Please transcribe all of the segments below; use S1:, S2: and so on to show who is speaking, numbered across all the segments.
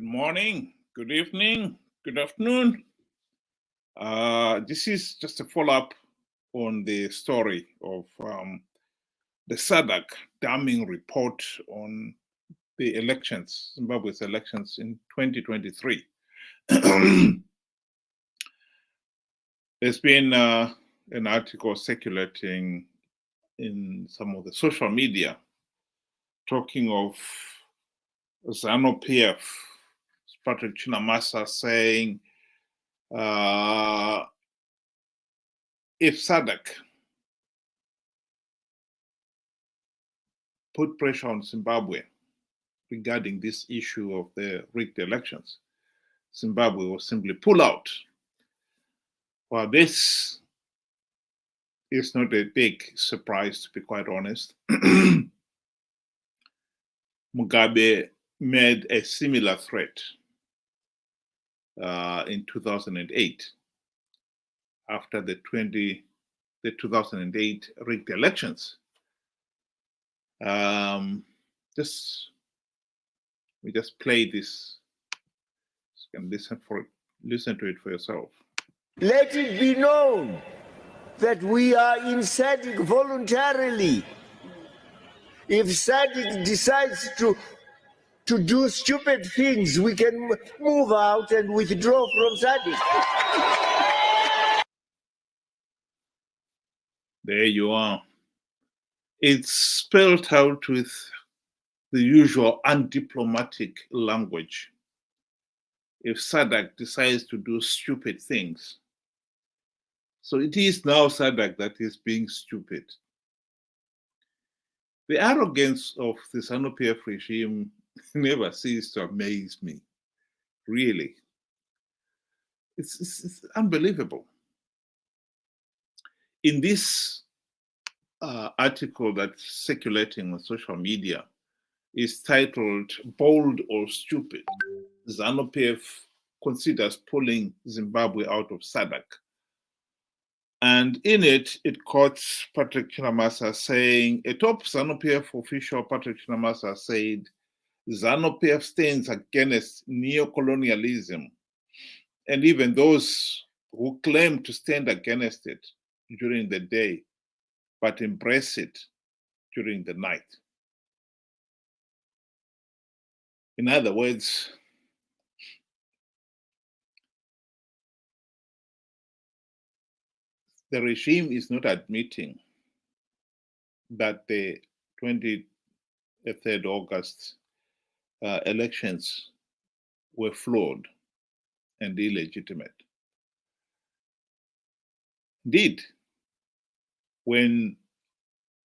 S1: Good morning, good evening, good afternoon. This is just a follow-up on the story of the SADC damning report on the elections, Zimbabwe's elections in 2023. There's been an article circulating in some of the social media talking of Zanu PF, Patrick Chinamasa, saying if SADC put pressure on Zimbabwe regarding this issue of the rigged elections, Zimbabwe will simply pull out. Well, this is not a big surprise, to be quite honest. Mugabe made a similar threat in 2008 after the 2008 rigged elections. We just play this. You can listen to it for yourself.
S2: Let it be known that we are in SADC voluntarily. If SADC decides to do stupid things, we can move out and withdraw from SADC.
S1: There you are. It's spelled out with the usual undiplomatic language. If SADC decides to do stupid things. So it is now SADC that is being stupid. The arrogance of the Zanu PF regime never ceases to amaze me, really. It's unbelievable. In this article that's circulating on social media, is titled Bold or Stupid. Zanu PF considers pulling Zimbabwe out of SADC. And in it, it quotes Patrick Chinamasa saying, a top Zanu PF official, Patrick Chinamasa, said, Zanu PF stands against neocolonialism. And even those who claim to stand against it during the day, but embrace it during the night. In other words, the regime is not admitting that the 23rd August elections were flawed and illegitimate. Indeed, when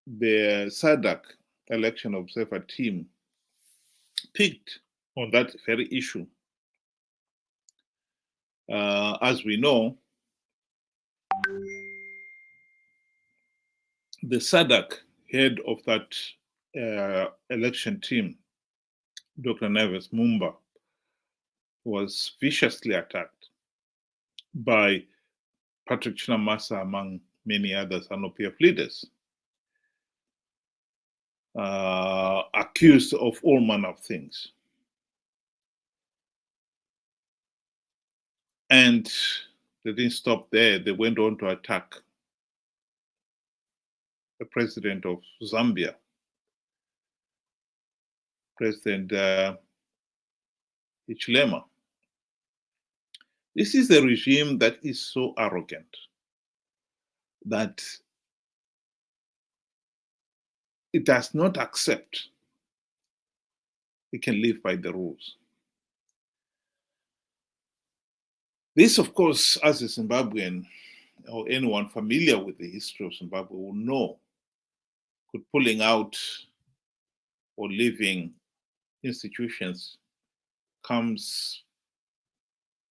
S1: the SADC election observer team picked on that very issue, as we know, the SADC head of that election team, Dr. Neves Mumba, was viciously attacked by Patrick Chinamasa, among many other Zanu PF leaders, accused of all manner of things. And they didn't stop there. They went on to attack the president of Zambia, President Hichilema. This is a regime that is so arrogant that it does not accept it can live by the rules. This, of course, as a Zimbabwean or anyone familiar with the history of Zimbabwe will know, could pulling out or leaving institutions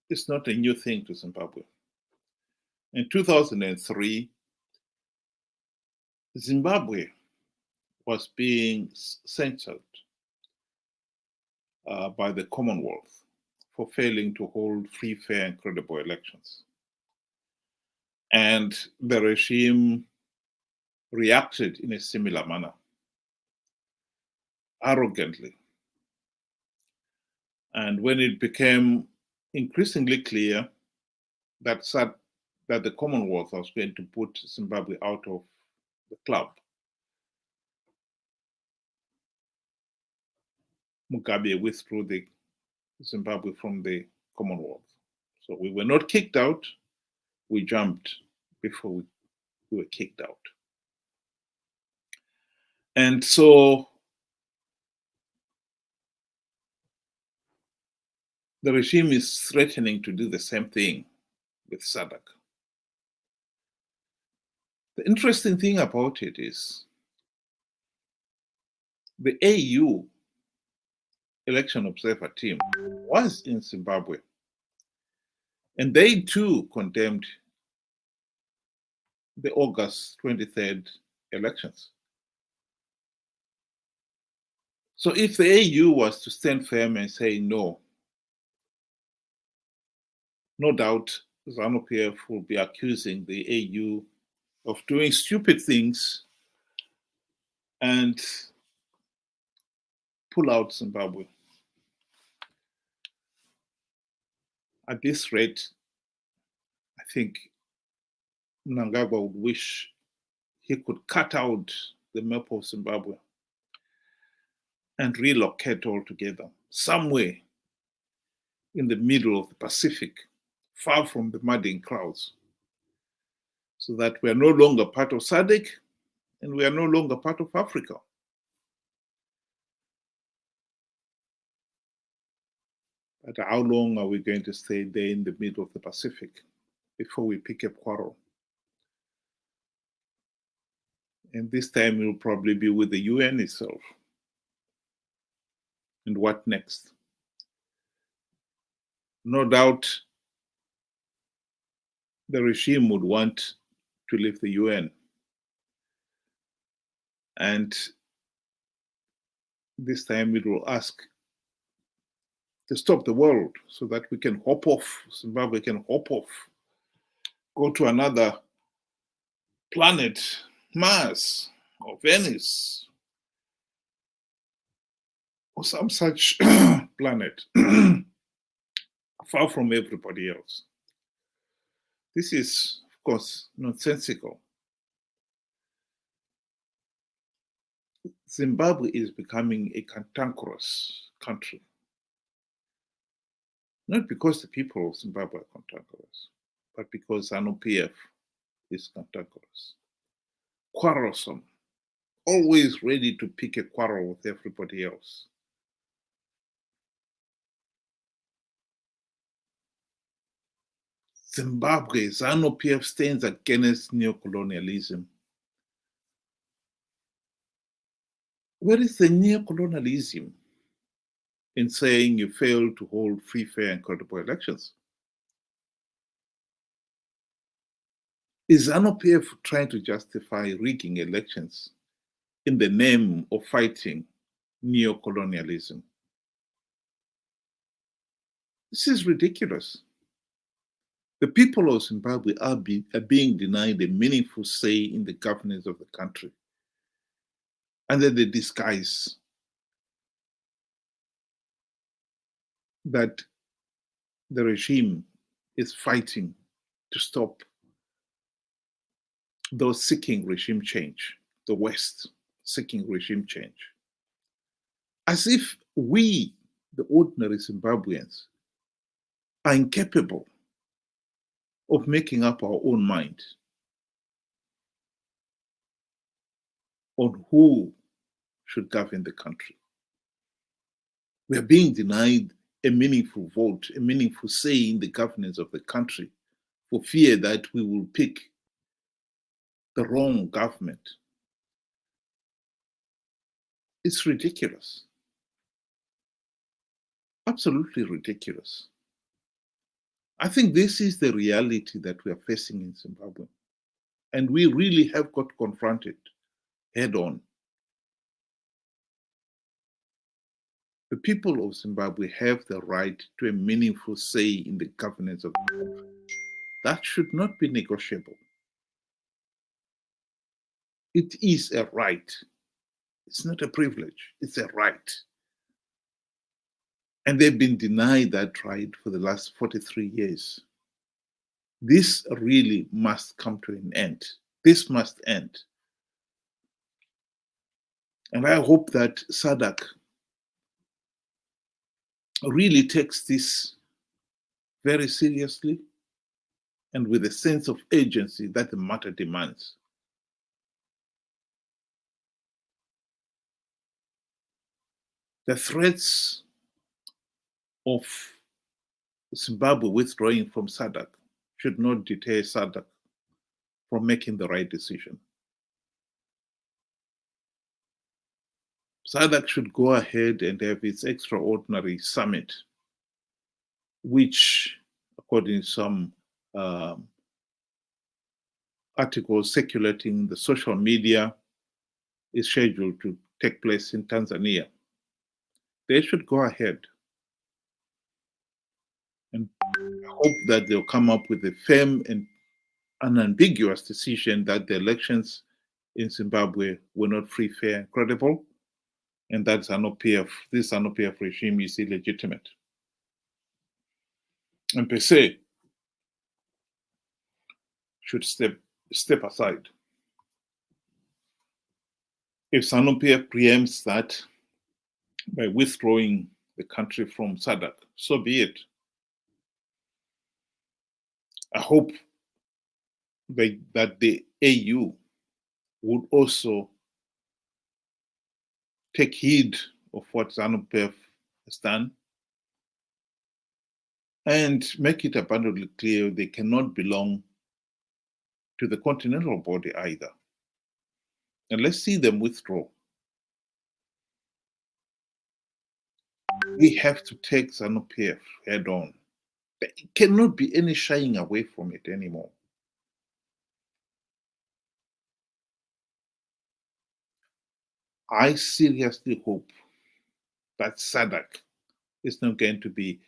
S1: it's not a new thing to Zimbabwe. In 2003, Zimbabwe was being censured by the Commonwealth for failing to hold free, fair, and credible elections. And the regime reacted in a similar manner, arrogantly. And when it became increasingly clear that the Commonwealth was going to put Zimbabwe out of the club, Mugabe withdrew the Zimbabwe from the Commonwealth. So we were not kicked out, we jumped before we were kicked out. And so the regime is threatening to do the same thing with SADC. The interesting thing about it is the AU election observer team was in Zimbabwe, and they too condemned the August 23rd elections. So if the AU was to stand firm and say no, no doubt Zanu PF will be accusing the AU of doing stupid things and pull out Zimbabwe. At this rate, I think Mnangagwa would wish he could cut out the map of Zimbabwe and relocate altogether somewhere in the middle of the Pacific, far from the madding crowds, so that we are no longer part of SADC and we are no longer part of Africa. But how long are we going to stay there in the middle of the Pacific before we pick a quarrel? And this time it will probably be with the UN itself. And what next? No doubt the regime would want to leave the UN. And this time it will ask to stop the world so that we can hop off, Zimbabwe can hop off, go to another planet, Mars or Venice, or some such planet, far from everybody else. This is, of course, nonsensical. Zimbabwe is becoming a cantankerous country. Not because the people of Zimbabwe are cantankerous, but because Zanu PF is cantankerous. Quarrelsome, always ready to pick a quarrel with everybody else. Zimbabwe, Zanu PF stands against neocolonialism. Where is the neocolonialism in saying you failed to hold free, fair, and credible elections? Is Zanu PF trying to justify rigging elections in the name of fighting neocolonialism? This is ridiculous. The people of Zimbabwe are being denied a meaningful say in the governance of the country under the disguise that the regime is fighting to stop those seeking regime change, the West seeking regime change. As if we, the ordinary Zimbabweans, are incapable of making up our own mind on who should govern the country. We are being denied a meaningful vote, a meaningful say in the governance of the country for fear that we will pick the wrong government. It's ridiculous. Absolutely ridiculous. I think this is the reality that we are facing in Zimbabwe. And we really have got confronted head on. The people of Zimbabwe have the right to a meaningful say in the governance of the country. That should not be negotiable. It is a right. It's not a privilege, it's a right. And they've been denied that right for the last 43 years. This really must come to an end. This must end. And I hope that SADC really takes this very seriously and with a sense of urgency that the matter demands. The threats of Zimbabwe withdrawing from SADC should not deter SADC from making the right decision. SADC should go ahead and have its extraordinary summit, which, according to some articles circulating in the social media, is scheduled to take place in Tanzania. They should go ahead. And I hope that they'll come up with a firm and unambiguous decision that the elections in Zimbabwe were not free, fair, and credible, and that this Zanu PF regime is illegitimate. And per se should step aside. If Zanu PF preempts that by withdrawing the country from SADC, so be it. I hope that the AU would also take heed of what Zanu PF has done and make it abundantly clear they cannot belong to the continental body either. And let's see them withdraw. We have to take Zanu PF head on. There cannot be any shying away from it anymore. I seriously hope that SADC is not going to be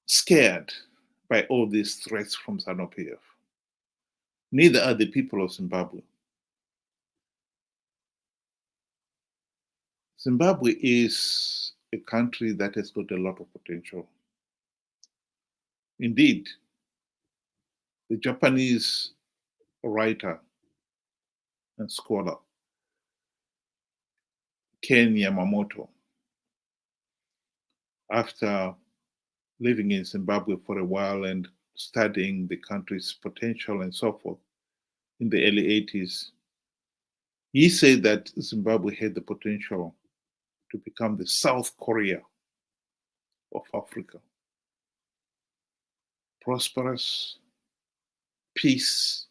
S1: scared by all these threats from Zanu PF. Neither are the people of Zimbabwe. Zimbabwe is a country that has got a lot of potential. Indeed, the Japanese writer and scholar Ken Yamamoto, after living in Zimbabwe for a while and studying the country's potential and so forth in the early 80s, he said that Zimbabwe had the potential to become the South Korea of Africa. Prosperous, peace,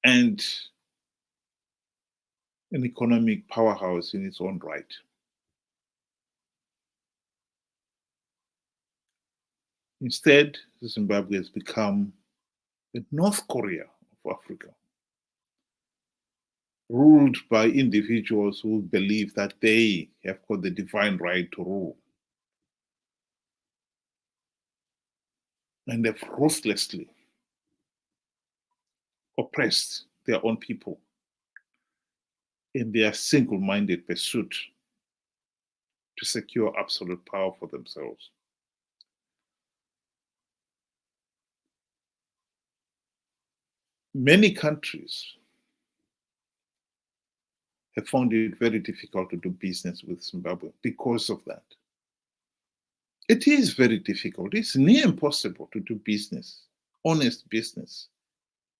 S1: and an economic powerhouse in its own right. Instead, Zimbabwe has become the North Korea of Africa, ruled by individuals who believe that they have got the divine right to rule. And they've ruthlessly oppressed their own people in their single-minded pursuit to secure absolute power for themselves. Many countries have found it very difficult to do business with Zimbabwe because of that. It is very difficult. It's near impossible to do business, honest business,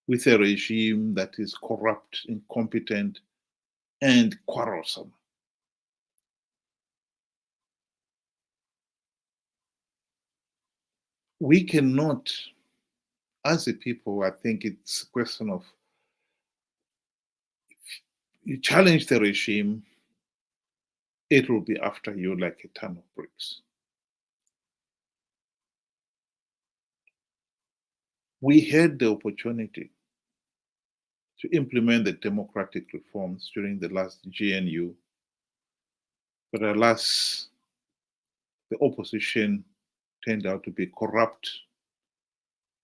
S1: with a regime that is corrupt, incompetent, and quarrelsome. We cannot, as a people, I think it's a question of, if you challenge the regime, it will be after you like a ton of bricks. We had the opportunity to implement the democratic reforms during the last GNU, but alas, the opposition turned out to be corrupt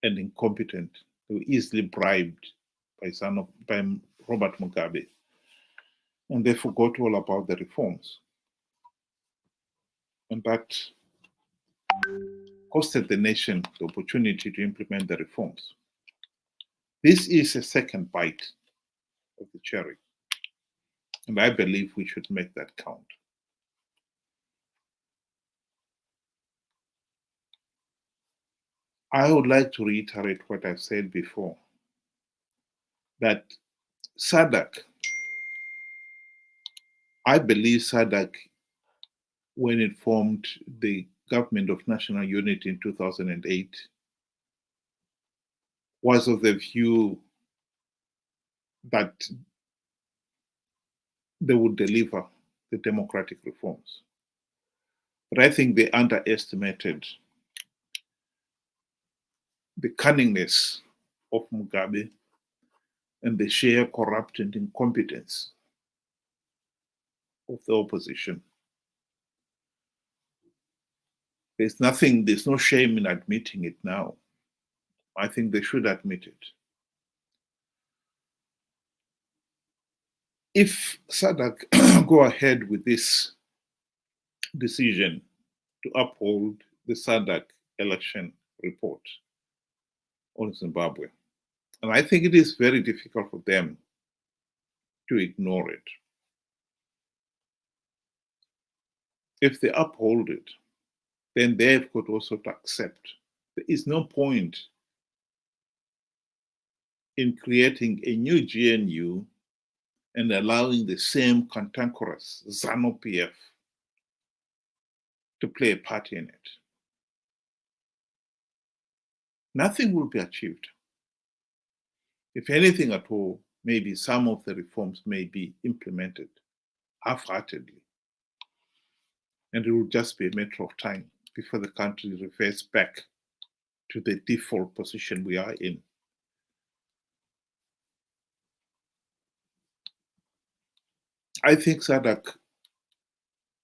S1: and incompetent. They were easily bribed by Robert Mugabe, and they forgot all about the reforms. and that costed the nation the opportunity to implement the reforms. This is a second bite of the cherry, and I believe we should make that count. I would like to reiterate what I've said before, that SADC, I believe SADC, when it formed the Government of National Unity in 2008, was of the view that they would deliver the democratic reforms. But I think they underestimated the cunningness of Mugabe and the sheer corrupt and incompetence of the opposition. There's no shame in admitting it now. I think they should admit it. If SADC go ahead with this decision to uphold the SADC election report on Zimbabwe, and I think it is very difficult for them to ignore it. If they uphold it, then they've got also to accept there is no point in creating a new GNU and allowing the same cantankerous Zanu PF to play a part in it. Nothing will be achieved. If anything at all, maybe some of the reforms may be implemented half-heartedly. And it will just be a matter of time before the country reverts back to the default position we are in. I think SADC,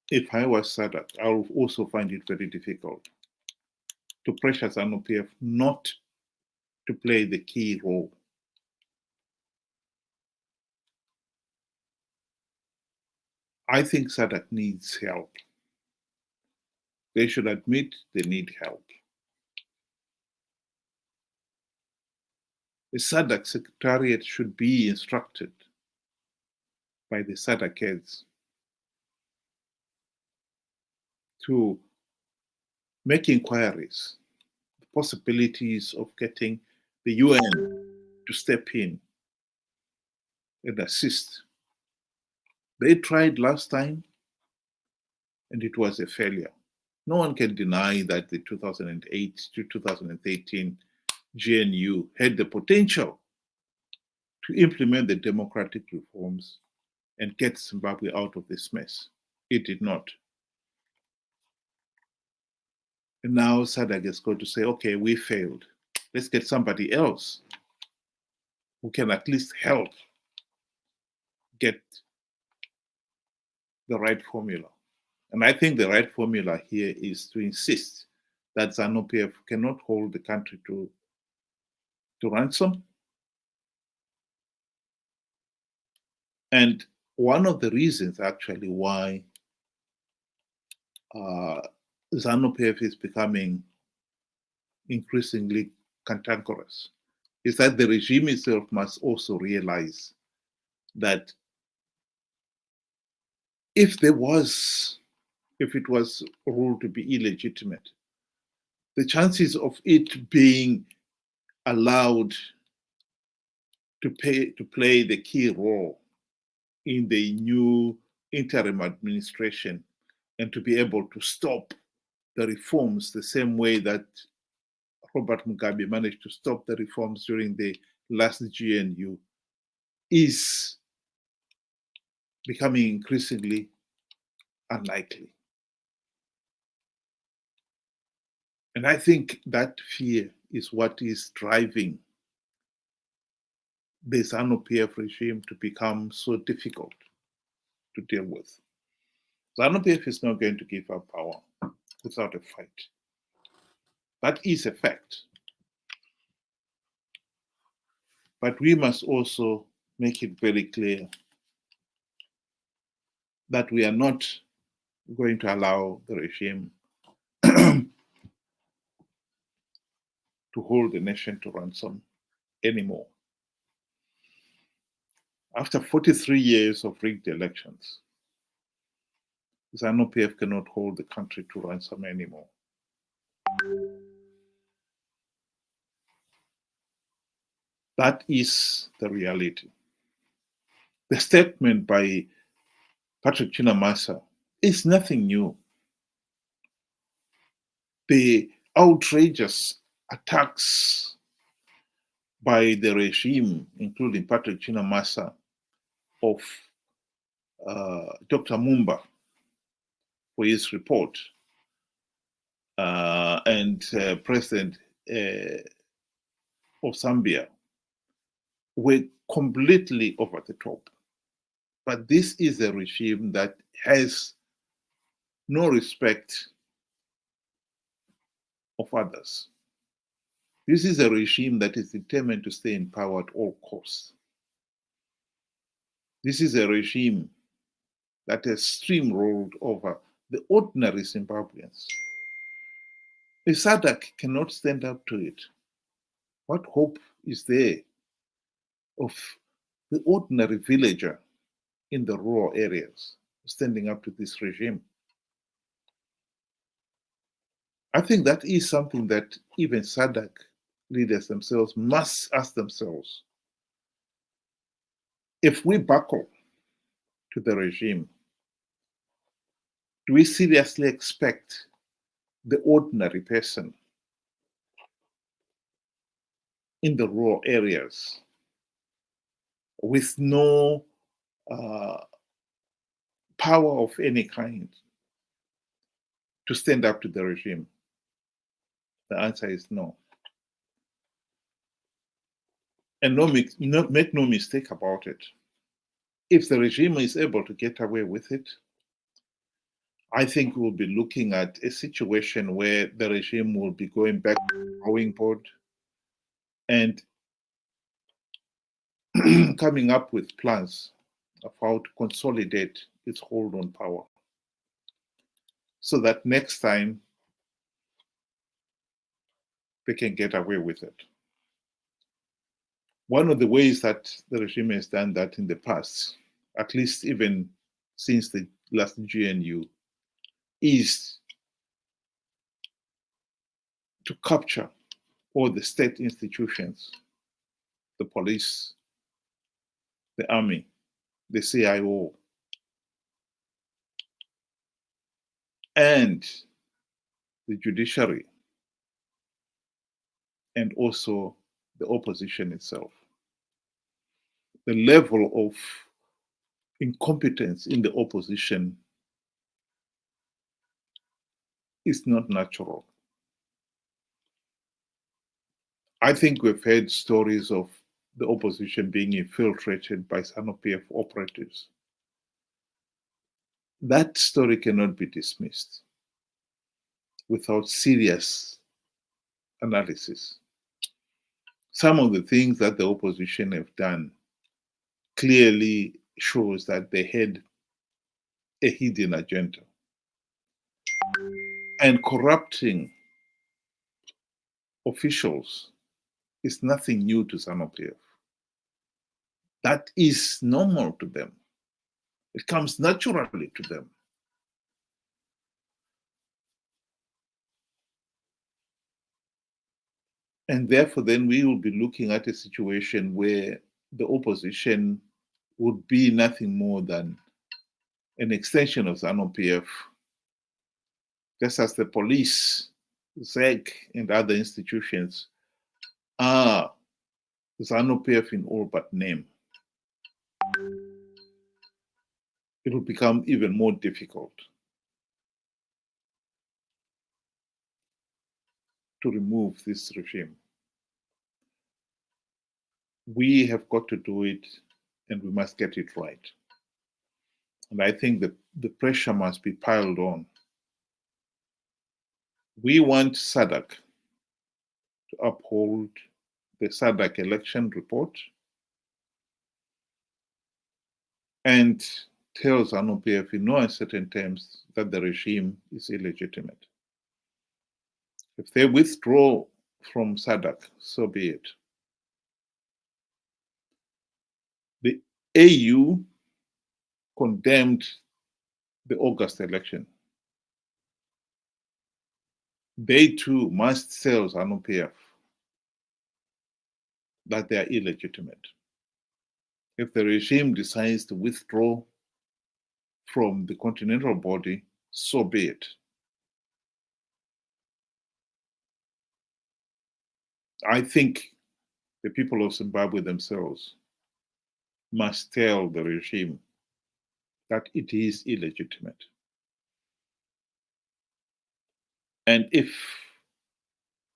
S1: if I was SADC, I would also find it very difficult to pressure Zanu PF not to play the key role. I think SADC needs help. They should admit they need help. The SADC Secretariat should be instructed by the SADC heads to make inquiries, the possibilities of getting the UN to step in and assist. They tried last time and it was a failure. No one can deny that the 2008 to 2013 GNU had the potential to implement the democratic reforms and get Zimbabwe out of this mess. It did not. And now SADC is going to say, okay, we failed. Let's get somebody else who can at least help get the right formula. And I think the right formula here is to insist that Zanu PF cannot hold the country to ransom. And one of the reasons actually why Zanu PF is becoming increasingly cantankerous is that the regime itself must also realize that if it was ruled to be illegitimate, the chances of it being allowed to play the key role in the new interim administration and to be able to stop the reforms the same way that Robert Mugabe managed to stop the reforms during the last GNU is becoming increasingly unlikely. And I think that fear is what is driving the Zanu PF regime to become so difficult to deal with. Zanu PF is not going to give up power without a fight. That is a fact. But we must also make it very clear that we are not going to allow the regime to hold the nation to ransom anymore. After 43 years of rigged elections, Zanu PF cannot hold the country to ransom anymore. That is the reality. The statement by Patrick Chinamasa is nothing new. The outrageous attacks by the regime, including Patrick Chinamasa, of Dr. Mumba for his report, and President of Zambia, were completely over the top. But this is a regime that has no respect of others. This is a regime that is determined to stay in power at all costs. This is a regime that has steamrolled over the ordinary Zimbabweans. The SADC cannot stand up to it. What hope is there of the ordinary villager in the rural areas standing up to this regime? I think that is something that even SADC leaders themselves must ask themselves. If we buckle to the regime, do we seriously expect the ordinary person in the rural areas with no power of any kind to stand up to the regime? The answer is no. And make no mistake about it. If the regime is able to get away with it, I think we'll be looking at a situation where the regime will be going back to the drawing board and coming up with plans of how to consolidate its hold on power, so that next time they can get away with it. One of the ways that the regime has done that in the past, at least even since the last GNU, is to capture all the state institutions, the police, the army, the CIO, and the judiciary, and also the opposition itself. The level of incompetence in the opposition is not natural. I think we've heard stories of the opposition being infiltrated by Zanu PF operatives. That story cannot be dismissed without serious analysis. Some of the things that the opposition have done clearly shows that they had a hidden agenda. And corrupting officials is nothing new to Zanu PF. That is normal to them. It comes naturally to them. And therefore, then we will be looking at a situation where the opposition would be nothing more than an extension of Zanu PF, just as the police, ZEC, and other institutions are Zanu PF in all but name. It will become even more difficult to remove this regime. We have got to do it, and we must get it right. And I think that the pressure must be piled on. We want SADC to uphold the SADC election report and tell Zanu PF in no uncertain terms that the regime is illegitimate. If they withdraw from SADC, so be it. The AU condemned the August election. They too must tell Zanu PF that they are illegitimate. If the regime decides to withdraw from the continental body, so be it. I think the people of Zimbabwe themselves must tell the regime that it is illegitimate. And if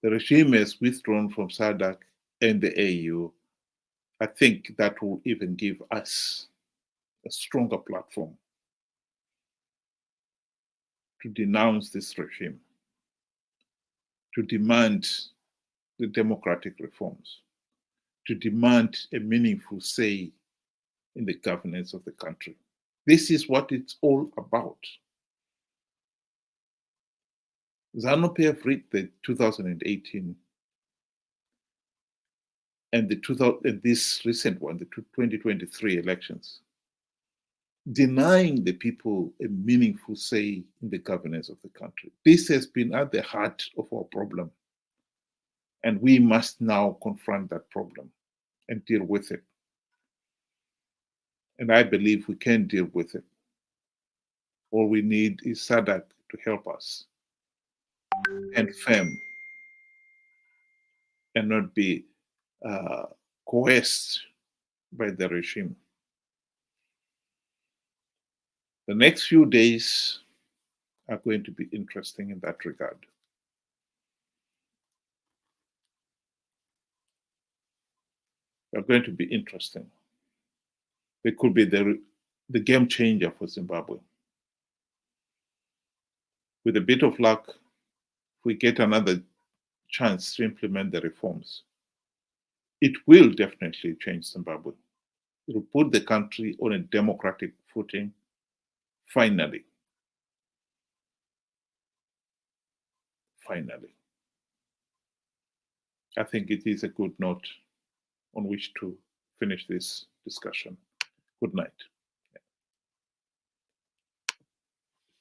S1: the regime has withdrawn from SADC and the AU, I think that will even give us a stronger platform to denounce this regime, to demand the democratic reforms, to demand a meaningful say in the governance of the country. This is what it's all about. Zanu PF read the 2018 and this recent one, the 2023 elections, denying the people a meaningful say in the governance of the country. This has been at the heart of our problem. And we must now confront that problem and deal with it. And I believe we can deal with it. All we need is SADC to help us and firm and not be coerced by the regime. The next few days are going to be interesting in that regard. They're going to be interesting. They could be the game changer for Zimbabwe. With a bit of luck, if we get another chance to implement the reforms, it will definitely change Zimbabwe. It will put the country on a democratic footing, finally. Finally. I think it is a good note on which to finish this discussion. Good night.